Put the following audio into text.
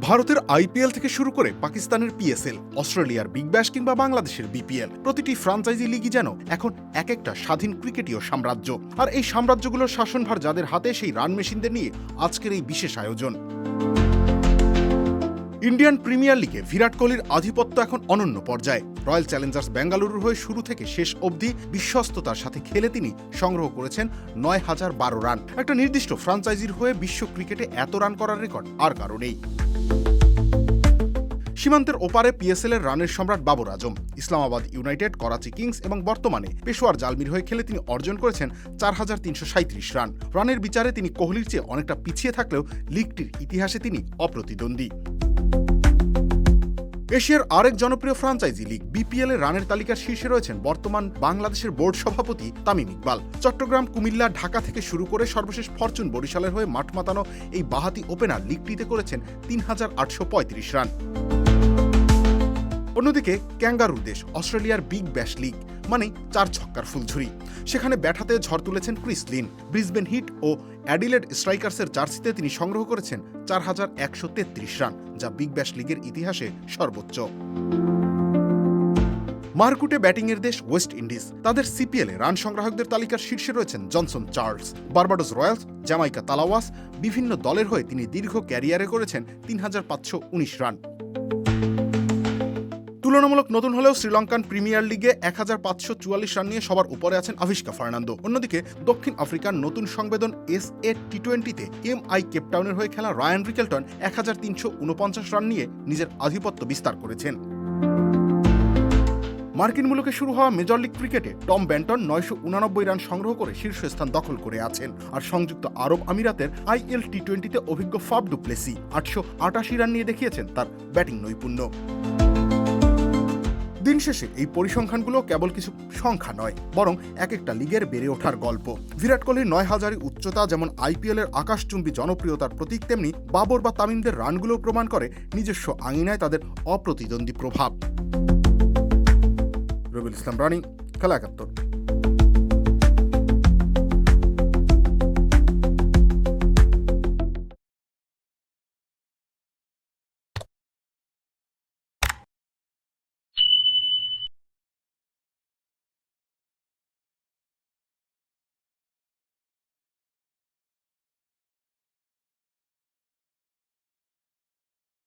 ভারতের আইপিএল থেকে শুরু করে পাকিস্তানের পিএসএল, অস্ট্রেলিয়ার বিগ ব্যাশ কিংবা বাংলাদেশের বিপিএল, প্রতিটি ফ্রাঞ্চাইজি লিগই যেন এখন এক একটা স্বাধীন ক্রিকেটীয় সাম্রাজ্য। আর এই সাম্রাজ্যগুলোর শাসনভার যাদের হাতে, সেই রান মেশিনদের নিয়ে আজকের এই বিশেষ আয়োজন। ইন্ডিয়ান প্রিমিয়ার লিগে বিরাট কোহলির আধিপত্য এখন অনন্য পর্যায়ে। রয়্যাল চ্যালেঞ্জার্স বেঙ্গালুরুর হয়ে শুরু থেকে শেষ অবধি বিশ্বস্ততার সাথে খেলে তিনি সংগ্রহ করেছেন ৯,০১২ রান। একটা নির্দিষ্ট ফ্রাঞ্চাইজির হয়ে বিশ্ব ক্রিকেটে এত রান করার রেকর্ড আর কারো নেই। সীমান্তের ওপারে পিএসএল এর রানের সম্রাট বাবর আজম, ইসলামাবাদ ইউনাইটেড, করাচি কিংস এবং বর্তমানে পেশোয়ার জালমির হয়ে খেলে তিনি অর্জন করেছেন ৪,৩৩৭ রান। রানের বিচারে তিনি কোহলির চেয়ে অনেকটা পিছিয়ে থাকলেও লিগটির ইতিহাসে তিনি অপ্রতিদ্বন্দ্বী। এশিয়ার আরেক জনপ্রিয় ফ্রাঞ্চাইজি লিগ বিপিএল এর রানের তালিকার শীর্ষে রয়েছেন বর্তমান বাংলাদেশের বোর্ড সভাপতি তামিম ইকবাল। চট্টগ্রাম, কুমিল্লা, ঢাকা থেকে শুরু করে সর্বশেষ ফরচুন বরিশালের হয়ে মাঠ মাতানো এই বাঁহাতি ওপেনার লিগটিতে করেছেন ৩,৮৩৫ রান। অন্যদিকে ক্যাঙ্গারু দেশ অস্ট্রেলিয়ার বিগ ব্যাশ লিগ মানে ৪ ছক্কার ফুলঝুরি। সেখানে ব্যাট হাতে ঝড় তুলেছেন ক্রিস লিন। ব্রিসবেন হিট ও অ্যাডিলেড স্ট্রাইকার্সের জার্সিতে তিনি সংগ্রহ করেছেন ৪,১৩৩ রান, যা বিগ ব্যাশ লিগের ইতিহাসে সর্বোচ্চ। মারকুটে ব্যাটিংয়ের দেশ ওয়েস্ট ইন্ডিজ, তাদের সিপিএল এ রান সংগ্রাহকদের তালিকার শীর্ষে রয়েছেন Johnson Charles. Barbados Royals, Jamaica Tallawahs, বিভিন্ন দলের হয়ে তিনি দীর্ঘ ক্যারিয়ারে করেছেন ৩,৫১৯ রান। তুলনামূলক নতুন হলেও শ্রীলঙ্কান প্রিমিয়ার লিগে ১,৫৪৪ রান নিয়ে সবার উপরে আছেন আভিষ্কা ফার্নান্দো। অন্যদিকে দক্ষিণ আফ্রিকার নতুন সংবেদন এসএ টি20তে এমআই কেপটাউনের হয়ে খেলা রায়ান রিকেলটন ১,৩৪৯ রান নিয়ে নিজের আধিপত্য বিস্তার করেছেন। মার্কিন মুলুকে শুরু হওয়া মেজর লিগ ক্রিকেটে টম ব্যান্টন ৯৮৯ রান সংগ্রহ করে শীর্ষস্থান দখল করে আছেন। আর সংযুক্ত আরব আমিরাতের আইএল টি20তে অভিজ্ঞ ফাফ ডু প্লেসি ৮৮৮ রান নিয়ে দেখিয়েছেন তার ব্যাটিং নৈপুণ্য। দিন শেষে এই পরিসংখ্যানগুলো কেবল কিছু সংখ্যা নয়, বরং এক একটা লিগের বেড়ে ওঠার গল্প। বিরাট কোহলির ৯,০০০ উচ্চতা যেমন আইপিএল এর আকাশচুম্বী জনপ্রিয়তার প্রতীক, তেমনি বাবর বা তামিমদের রানগুলো প্রমাণ করে নিজস্ব আঙিনায় তাদের অপ্রতিদ্বন্দ্বী প্রভাব। রবিউল ইসলাম রানী, খেলা ৭১।